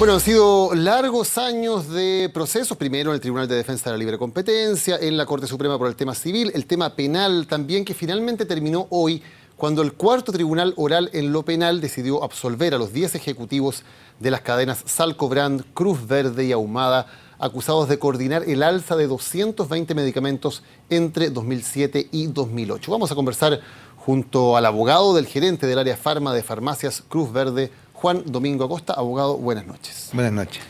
Bueno, han sido largos años de procesos, primero en el Tribunal de Defensa de la Libre Competencia, en la Corte Suprema por el tema civil, el tema penal también, que finalmente terminó hoy cuando el cuarto tribunal oral en lo penal decidió absolver a los 10 ejecutivos de las cadenas Salcobrand, Cruz Verde y Ahumada, acusados de coordinar el alza de 220 medicamentos entre 2007 y 2008. Vamos a conversar junto al abogado del gerente del área farma de Farmacias Cruz Verde, Juan Domingo Acosta. Abogado, buenas noches. Buenas noches.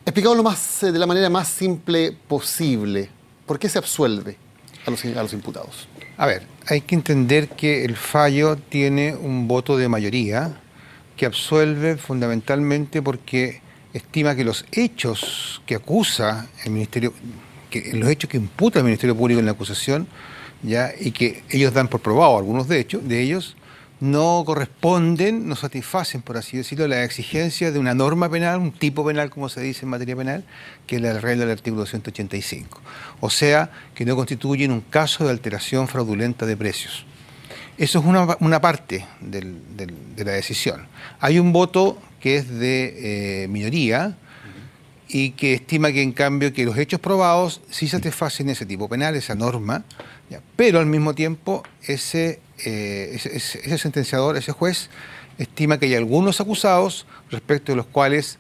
Explicámoslo de la manera más simple posible. ¿Por qué se absuelve a los imputados? A ver, hay que entender que el fallo tiene un voto de mayoría que absuelve fundamentalmente porque estima que los hechos que acusa el Ministerio, los hechos que imputa el Ministerio Público en la acusación, ya, y que ellos dan por probado algunos de ellos, no corresponden, no satisfacen, por así decirlo, las exigencias de una norma penal, un tipo penal, como se dice en materia penal, que es la regla del artículo 185. O sea, que no constituyen un caso de alteración fraudulenta de precios. Eso es una parte de la decisión. Hay un voto que es de minoría y que estima que, en cambio, que los hechos probados sí satisfacen ese tipo penal, esa norma, ya, pero al mismo tiempo ese sentenciador, ese juez, estima que hay algunos acusados respecto de los cuales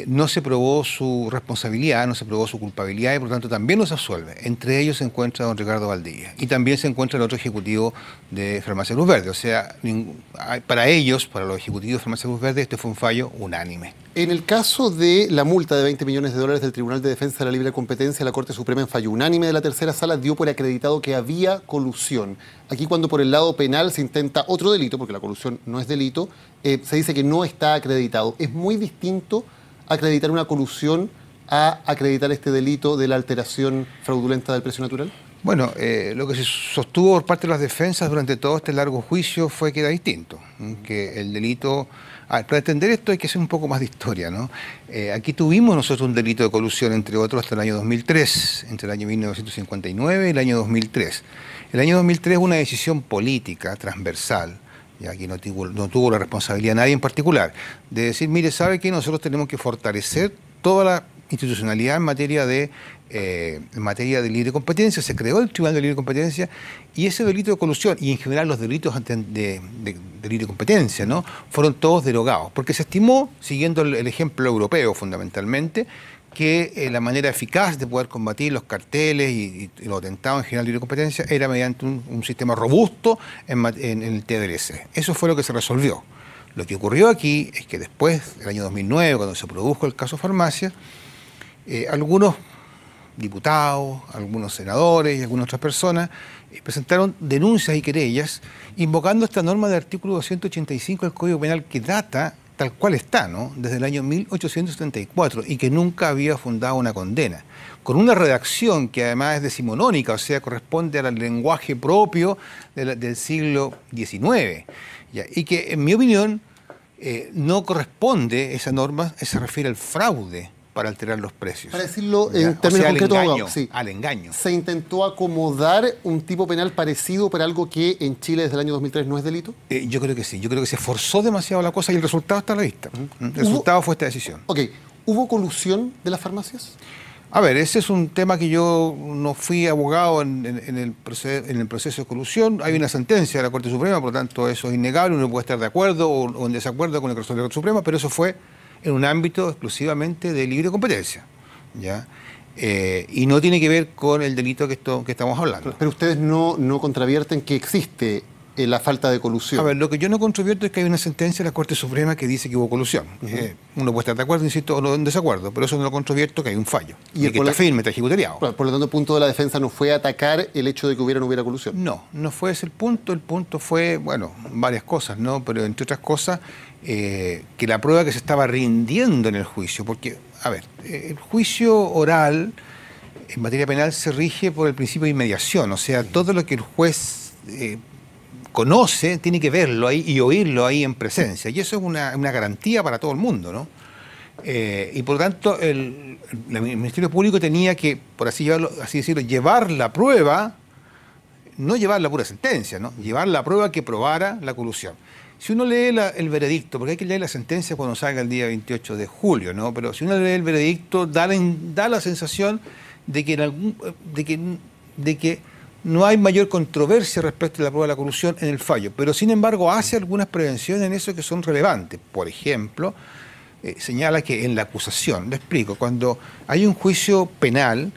no se probó su responsabilidad, no se probó su culpabilidad y por lo tanto también los absuelve. Entre ellos se encuentra don Ricardo Valdivia y también se encuentra el otro ejecutivo de Farmacia Cruz Verde. O sea, para ellos, para los ejecutivos de Farmacia Cruz Verde, este fue un fallo unánime. En el caso de la multa de 20 millones de dólares del Tribunal de Defensa de la Libre Competencia, la Corte Suprema, en fallo unánime de la tercera sala, dio por acreditado que había colusión. Aquí, cuando por el lado penal se intenta otro delito, porque la colusión no es delito, se dice que no está acreditado. Es muy distinto acreditar una colusión a acreditar este delito de la alteración fraudulenta del precio natural. Bueno, lo que se sostuvo por parte de las defensas durante todo este largo juicio fue que era distinto, que el delito... para entender esto hay que hacer un poco más de historia, ¿no? Aquí tuvimos nosotros un delito de colusión, entre otros, hasta el año 2003, entre el año 1959 y el año 2003. El año 2003 una decisión política transversal, y aquí no tuvo la responsabilidad nadie en particular, de decir, mire, ¿sabe qué? Nosotros tenemos que fortalecer toda la institucionalidad en materia de libre competencia. Se creó el Tribunal de Libre Competencia y ese delito de colusión y en general los delitos de libre competencia, ¿no?, fueron todos derogados, porque se estimó, siguiendo el ejemplo europeo fundamentalmente, que la manera eficaz de poder combatir los carteles y los atentados en general de libre competencia era mediante un sistema robusto en el TDLC. Eso fue lo que se resolvió. Lo que ocurrió aquí es que después, del año 2009, cuando se produjo el caso Farmacia, algunos diputados, algunos senadores y algunas otras personas presentaron denuncias y querellas invocando esta norma del artículo 285 del Código Penal que data tal cual está, ¿no?, desde el año 1874 y que nunca había fundado una condena, con una redacción que además es decimonónica, o sea, corresponde al lenguaje propio del siglo XIX, ¿ya? Y que, en mi opinión, no corresponde esa norma, se refiere al fraude para alterar los precios. Para decirlo en términos concretos, sí, al engaño. ¿Se intentó acomodar un tipo penal parecido para algo que en Chile desde el año 2003 no es delito? Yo creo que sí. Yo creo que se forzó demasiado la cosa y el resultado está a la vista. El resultado fue esta decisión. Ok. ¿Hubo colusión de las farmacias? A ver, ese es un tema que yo no fui abogado en el proceso de colusión. Hay una sentencia de la Corte Suprema, por lo tanto eso es innegable. Uno puede estar de acuerdo o en desacuerdo con el resolución de la Corte Suprema, pero eso fue en un ámbito exclusivamente de libre competencia, ¿ya? Y no tiene que ver con el delito que estamos hablando. Pero ustedes no contravierten que existe la falta de colusión. A ver, lo que yo no controvierto es que hay una sentencia de la Corte Suprema que dice que hubo colusión. Uno puede estar de acuerdo, insisto, o no en desacuerdo, pero eso no lo controvierto, que hay un fallo. Y que está firme, está ejecutariado. Por lo tanto, el punto de la defensa no fue atacar el hecho de que hubiera o no hubiera colusión. No, no fue ese el punto. El punto fue, bueno, varias cosas, ¿no? Pero entre otras cosas, que la prueba que se estaba rindiendo en el juicio, porque, a ver, el juicio oral en materia penal se rige por el principio de inmediación, o sea, todo lo que el juez conoce, tiene que verlo ahí y oírlo ahí en presencia. Y eso es una garantía para todo el mundo, ¿no? Y por lo tanto, el Ministerio Público tenía que, por así decirlo, llevar la prueba, no llevar la pura sentencia, ¿no?, llevar la prueba que probara la colusión. si uno lee el veredicto, porque hay que leer la sentencia cuando salga el día 28 de julio, ¿no? Pero si uno lee el veredicto, da la sensación de que no hay mayor controversia respecto a la prueba de la colusión en el fallo, pero sin embargo hace algunas prevenciones en eso que son relevantes. Por ejemplo, señala que en la acusación, le explico, cuando hay un juicio penal,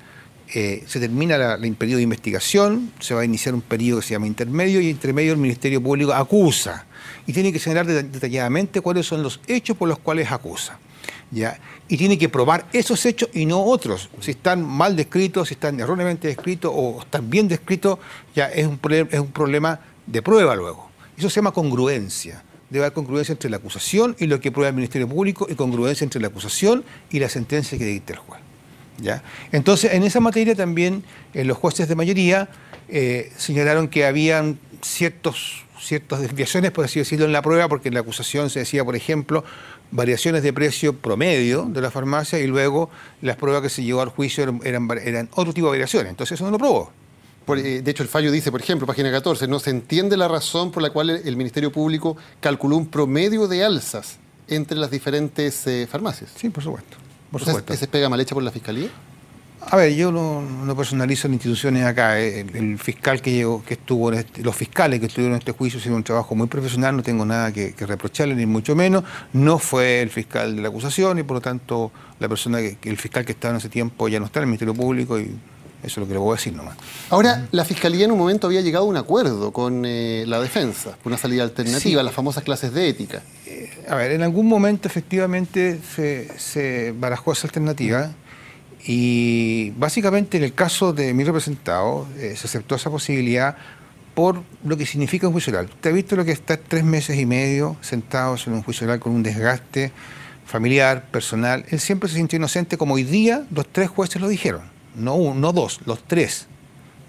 se termina el periodo de investigación, se va a iniciar un periodo que se llama intermedio, y entre medio el Ministerio Público acusa y tiene que señalar detalladamente cuáles son los hechos por los cuales acusa, ¿ya? Y tiene que probar esos hechos y no otros. Si están mal descritos, si están erróneamente descritos o están bien descritos, ya es un problema de prueba luego. Eso se llama congruencia. Debe haber congruencia entre la acusación y lo que prueba el Ministerio Público, y congruencia entre la acusación y la sentencia que dicta el juez, ¿ya? Entonces, en esa materia también los jueces de mayoría señalaron que habían ciertas desviaciones, por así decirlo, en la prueba, porque en la acusación se decía, por ejemplo, variaciones de precio promedio de la farmacia, y luego las pruebas que se llevó al juicio eran otro tipo de variaciones. Entonces eso no lo probó. De hecho, el fallo dice, por ejemplo, página 14, no se entiende la razón por la cual el Ministerio Público calculó un promedio de alzas entre las diferentes farmacias. Sí, por supuesto. ¿Esa es pega mal hecha por la Fiscalía? A ver, yo no personalizo en instituciones acá. El fiscal estuvo los fiscales que estuvieron en este juicio hicieron un trabajo muy profesional, no tengo nada que reprocharle, ni mucho menos. No fue el fiscal de la acusación, y por lo tanto el fiscal que estaba en ese tiempo ya no está en el Ministerio Público, y eso es lo que le puedo decir nomás. Ahora, la Fiscalía en un momento había llegado a un acuerdo con la defensa, por una salida alternativa, sí, las famosas clases de ética. A ver, en algún momento efectivamente se barajó esa alternativa, y básicamente en el caso de mi representado se aceptó esa posibilidad por lo que significa un juicio oral. ¿Usted ha visto lo que está 3 meses y medio sentados en un juicio oral con un desgaste familiar, personal? Él siempre se sintió inocente, como hoy día los 3 jueces lo dijeron. No 1, no 2, los 3.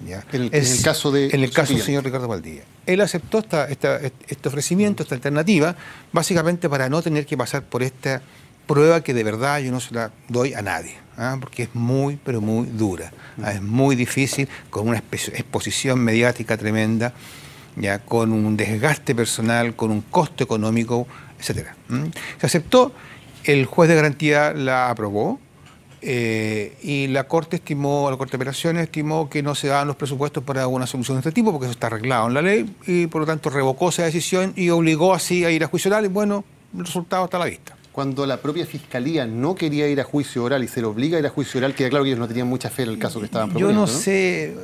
¿Ya? En el caso del señor Ricardo Valdivia. Él aceptó este ofrecimiento, esta alternativa, básicamente para no tener que pasar por esta prueba que de verdad yo no se la doy a nadie, porque es muy, pero muy dura. Es muy difícil, con una exposición mediática tremenda, ya, con un desgaste personal, con un costo económico, etc. Se aceptó, el juez de garantía la aprobó, y la Corte de Apelaciones estimó que no se daban los presupuestos para una solución de este tipo, porque eso está arreglado en la ley, y por lo tanto revocó esa decisión y obligó así a ir a juicio oral, y bueno, el resultado está a la vista. Cuando la propia Fiscalía no quería ir a juicio oral y se le obliga a ir a juicio oral, queda claro que ellos no tenían mucha fe en el caso que estaban proponiendo. Yo no sé,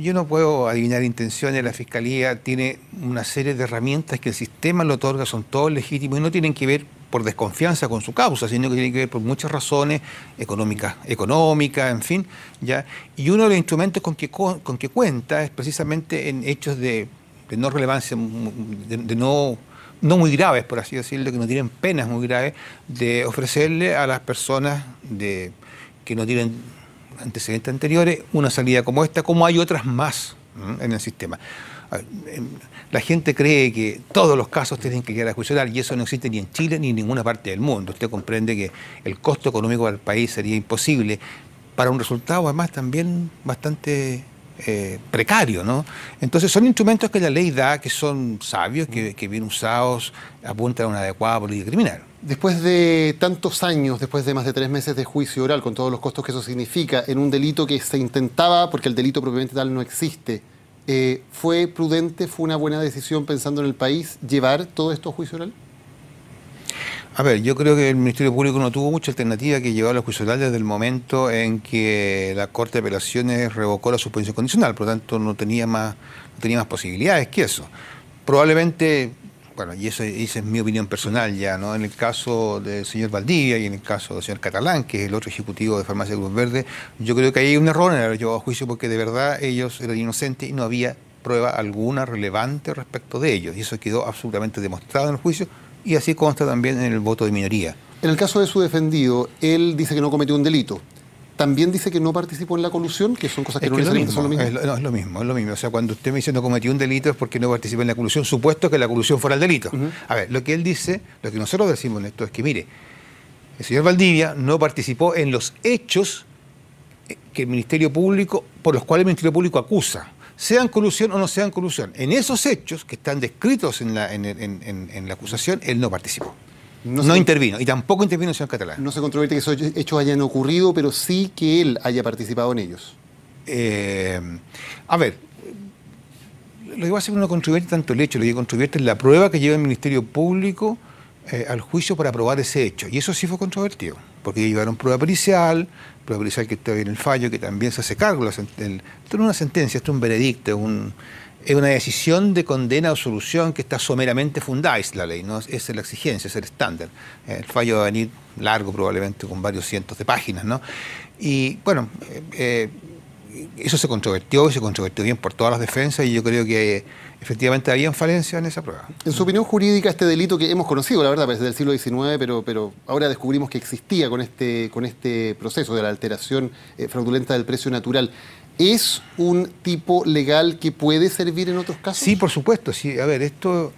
yo no puedo adivinar intenciones. La Fiscalía tiene una serie de herramientas que el sistema le otorga, son todos legítimos y no tienen que ver por desconfianza con su causa, sino que tienen que ver por muchas razones económicas, en fin, ¿ya? Y uno de los instrumentos con que cuenta es precisamente en hechos de no relevancia, de no muy graves, por así decirlo, que no tienen penas muy graves, de ofrecerle a las personas que no tienen antecedentes anteriores una salida como esta, como hay otras más en el sistema. La gente cree que todos los casos tienen que llegar a juicio oral, y eso no existe ni en Chile ni en ninguna parte del mundo. Usted comprende que el costo económico del país sería imposible para un resultado además también bastante precario, ¿no? Entonces son instrumentos que la ley da, que son sabios, que bien usados apuntan a una adecuada política criminal. Después de tantos años, después de más de 3 meses de juicio oral, con todos los costos que eso significa, en un delito que se intentaba, porque el delito propiamente tal no existe, ¿fue prudente, fue una buena decisión, pensando en el país, llevar todo esto a juicio oral? A ver, yo creo que el Ministerio Público no tuvo mucha alternativa que llevarlo a juicio oral desde el momento en que la Corte de Apelaciones revocó la suspensión condicional, por lo tanto no tenía más posibilidades que eso. Probablemente, bueno, y esa es mi opinión personal ya, ¿no? En el caso del señor Valdivia y en el caso del señor Catalán, que es el otro ejecutivo de Farmacia Cruz Verde, yo creo que ahí hay un error en haber llevado a juicio, porque de verdad ellos eran inocentes y no había prueba alguna relevante respecto de ellos, y eso quedó absolutamente demostrado en el juicio, y así consta también en el voto de minoría. En el caso de su defendido, él dice que no cometió un delito. ¿También dice que no participó en la colusión? Que son cosas que no necesariamente son lo mismo. No, es lo mismo. O sea, cuando usted me dice no cometió un delito es porque no participó en la colusión, supuesto que la colusión fuera el delito. A ver, lo que él dice, lo que nosotros decimos en esto es que, mire, el señor Valdivia no participó en los hechos que el Ministerio Público, por los cuales el Ministerio Público acusa. sean colusión o no sean colusión. En esos hechos que están descritos en la acusación, él no participó. No intervino, y tampoco intervino el señor Catalán. No se controvierte que esos hechos hayan ocurrido, pero sí que él haya participado en ellos. A ver, lo que va a ser una controversia tanto el hecho, lo que controvierte es la prueba que lleva el Ministerio Público al juicio para probar ese hecho. Y eso sí fue controvertido, porque llevaron prueba pericial que está en el fallo, que también se hace cargo. Esto no es una sentencia, esto es un veredicto, es una decisión de condena o absolución que está someramente fundada, es la ley, ¿no? Esa es la exigencia, es el estándar. El fallo va a venir largo probablemente, con varios cientos de páginas, ¿no? Y bueno, eso se controvertió, y se controvertió bien por todas las defensas, y yo creo que efectivamente había falencia en esa prueba. En su opinión jurídica, este delito que hemos conocido, la verdad, desde el siglo XIX, pero ahora descubrimos que existía con este proceso de la alteración fraudulenta del precio natural, ¿es un tipo legal que puede servir en otros casos? Sí, por supuesto. Sí. A ver, esto...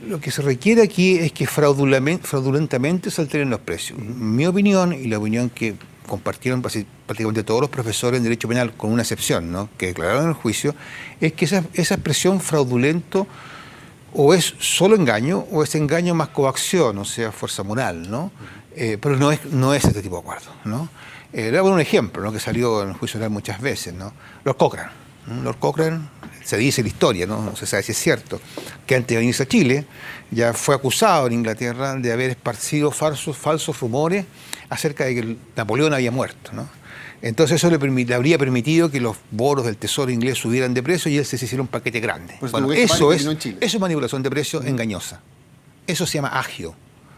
Lo que se requiere aquí es que fraudulentamente se alteren los precios. Mi opinión, y la opinión que compartieron prácticamente todos los profesores en Derecho Penal, con una excepción, ¿no?, que declararon en el juicio, es que esa expresión fraudulento o es solo engaño o es engaño más coacción, o sea, fuerza moral, ¿no? Pero no es este tipo de acuerdo, ¿no? Le voy a poner un ejemplo, ¿no?, que salió en el juicio oral muchas veces, ¿no? Lord Cochrane. Lord Cochrane, se dice en la historia, no se sabe si es cierto, que antes de venirse a Chile ya fue acusado en Inglaterra de haber esparcido falsos rumores acerca de que Napoleón había muerto, ¿no? Entonces eso le habría permitido que los bonos del Tesoro inglés subieran de precio y él se hiciera un paquete grande. Bueno, eso es manipulación de precio engañosa. Eso se llama agio.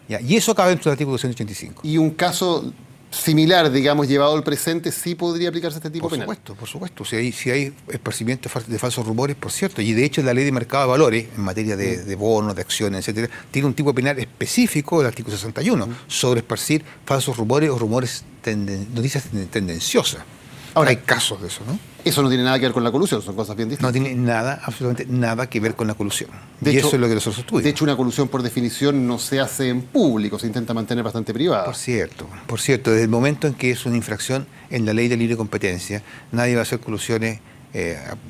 ¿Ya? Y eso cabe dentro del artículo 285. Y un caso similar, digamos, llevado al presente, sí podría aplicarse este tipo penal. Por supuesto. Si hay esparcimiento de falsos rumores, por cierto, y de hecho la ley de mercado de valores, en materia de bonos, de acciones, etcétera, tiene un tipo penal específico, el artículo 61, sobre esparcir falsos rumores o noticias tendenciosas. Ahora, hay casos de eso, ¿no? Eso no tiene nada que ver con la colusión, son cosas bien distintas. No tiene nada, absolutamente nada que ver con la colusión. Eso es lo que nosotros estudiamos. De hecho, una colusión por definición no se hace en público, se intenta mantener bastante privada. Por cierto, desde el momento en que es una infracción en la ley de libre competencia, nadie va a hacer colusiones,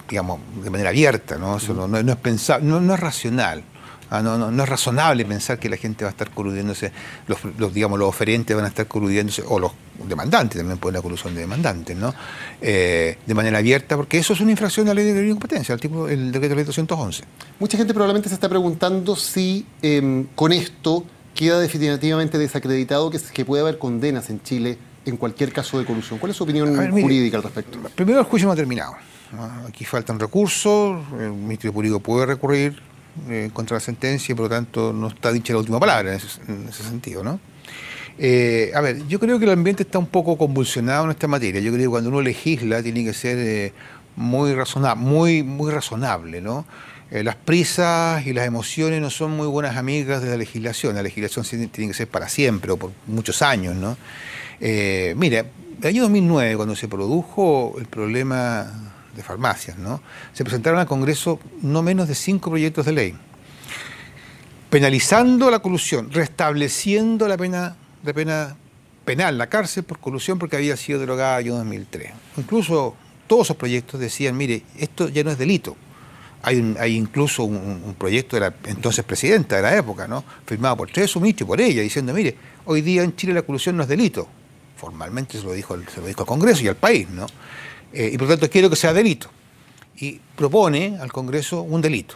digamos, de manera abierta, ¿no? Eso no es pensable, no es racional. No es razonable pensar que la gente va a estar coludiéndose, los oferentes van a estar coludiéndose, o los demandantes también pueden la colusión de demandantes, ¿no? De manera abierta, porque eso es una infracción a la ley de libre competencia, el decreto ley 211. Mucha gente probablemente se está preguntando si con esto queda definitivamente desacreditado que puede haber condenas en Chile en cualquier caso de colusión. ¿Cuál es su opinión jurídica al respecto? Primero, el juicio no ha terminado, ¿no? Aquí faltan recursos, el Ministerio Público puede recurrir contra la sentencia y por lo tanto no está dicha la última palabra en ese sentido, ¿no? A ver, yo creo que el ambiente está un poco convulsionado en esta materia. Yo creo que cuando uno legisla tiene que ser muy razonable, ¿no? Las prisas y las emociones no son muy buenas amigas de la legislación. La legislación tiene que ser para siempre o por muchos años, ¿no? Mira, el año 2009, cuando se produjo el problema de farmacias, ¿no?, se presentaron al Congreso no menos de 5 proyectos de ley penalizando la colusión, restableciendo la pena penal, la cárcel por colusión, porque había sido derogada el año 2003. Incluso todos esos proyectos decían, mire, esto ya no es delito. Hay incluso un proyecto de la entonces presidenta de la época, ¿no?, firmado por 3 ministros y por ella, diciendo, mire, hoy día en Chile la colusión no es delito. Formalmente se lo dijo al Congreso y al país, ¿no? Y por lo tanto quiero que sea delito. Y propone al Congreso un delito.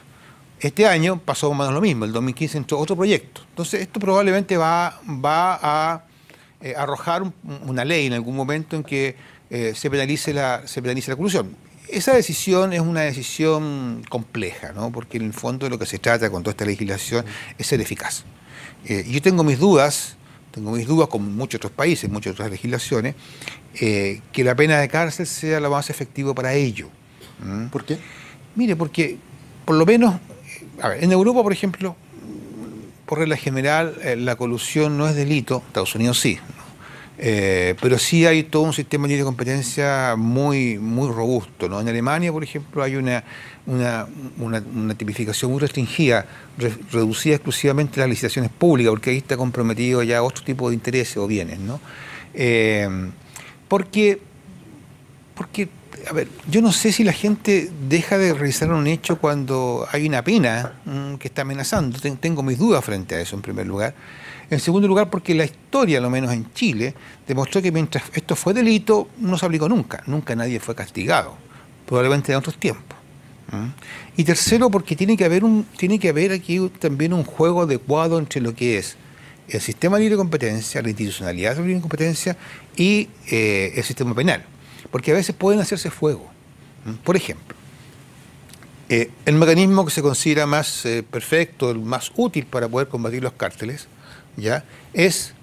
Este año pasó más o menos lo mismo, el 2015 entró otro proyecto. Entonces esto probablemente va a arrojar una ley en algún momento en que se penalice la colusión. Esa decisión es una decisión compleja, ¿no?, porque en el fondo de lo que se trata con toda esta legislación es ser eficaz. Yo tengo mis dudas como muchos otros países, muchas otras legislaciones, que la pena de cárcel sea lo más efectivo para ello. ¿Por qué? Mire, porque por lo menos, a ver, en Europa, por ejemplo, por regla general, la colusión no es delito, Estados Unidos sí, ¿no? Pero sí hay todo un sistema de libre competencia muy robusto, ¿no? En Alemania, por ejemplo, hay una tipificación muy restringida, reducida exclusivamente a las licitaciones públicas, porque ahí está comprometido ya otro tipo de intereses o bienes, ¿no? Porque A ver, yo no sé si la gente deja de revisar un hecho cuando hay una pena que está amenazando. Tengo mis dudas frente a eso, en primer lugar. En segundo lugar, porque la historia, lo menos en Chile, demostró que mientras esto fue delito, no se aplicó nunca. Nunca nadie fue castigado, probablemente en otros tiempos. Y tercero, porque tiene que haber aquí también un juego adecuado entre lo que es el sistema de libre competencia, la institucionalidad de la libre competencia y el sistema penal. Porque a veces pueden hacerse fuego. Por ejemplo, el mecanismo que se considera más perfecto, el más útil para poder combatir los cárteles, ¿ya?, es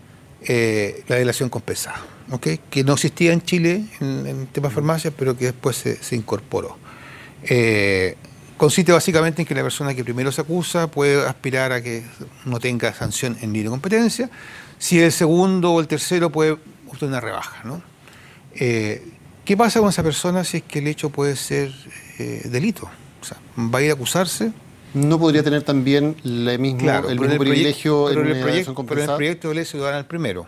la delación compensada, ¿okay?, que no existía en Chile en temas de farmacia, pero que después se incorporó. Consiste básicamente en que la persona que primero se acusa puede aspirar a que no tenga sanción en libre competencia. Si el segundo o el tercero puede obtener una rebaja, ¿no? ¿Qué pasa con esa persona si es que el hecho puede ser delito? O sea, ¿va a ir a acusarse? ¿No podría tener también el mismo privilegio en una delación compensada? Pero en el proyecto de ley se lo dan al primero.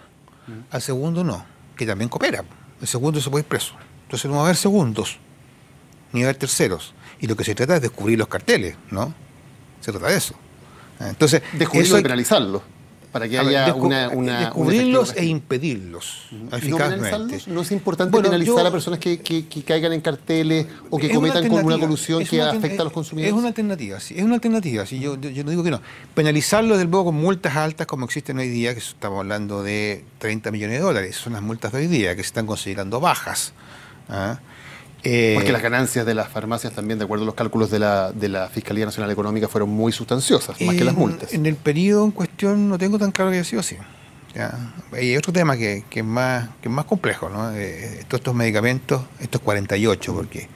Al segundo no, que también coopera. El segundo se puede ir preso. Entonces no va a haber segundos, ni va a haber terceros. Y lo que se trata es descubrir los carteles, ¿no? Se trata de eso. Entonces, descubrirlos y penalizarlos, para que haya descubrirlos e impedirlos eficazmente. ¿No es importante penalizar a personas que caigan en carteles o que cometan con una colusión que afecta a los consumidores? Es una alternativa, sí. Es una alternativa, sí. Yo no digo que no. Penalizarlos del luego con multas altas como existen hoy día, que estamos hablando de 30 millones de dólares. Son las multas de hoy día que se están considerando bajas. Porque las ganancias de las farmacias también, de acuerdo a los cálculos de la Fiscalía Nacional Económica, fueron muy sustanciosas, más que las multas. En el periodo en cuestión no tengo tan claro que haya sido así. ¿Ya? Hay otro tema que es más complejo, ¿no? Todos estos medicamentos, estos 48, porque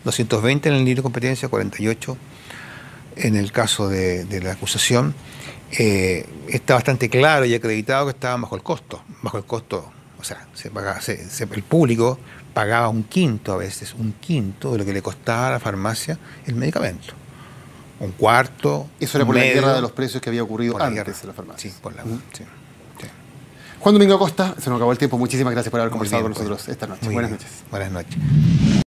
220 en el libre competencia, 48 en el caso de la acusación, está bastante claro y acreditado que estaban bajo el costo. Bajo el costo, o sea, el público pagaba un quinto de lo que le costaba a la farmacia el medicamento. Un cuarto. Eso era por la guerra de los precios que había ocurrido antes en la farmacia. Sí, por la sí. Juan Domingo Acosta, se nos acabó el tiempo. Muchísimas gracias por haber conversado con nosotros esta noche. Buenas noches. Buenas noches.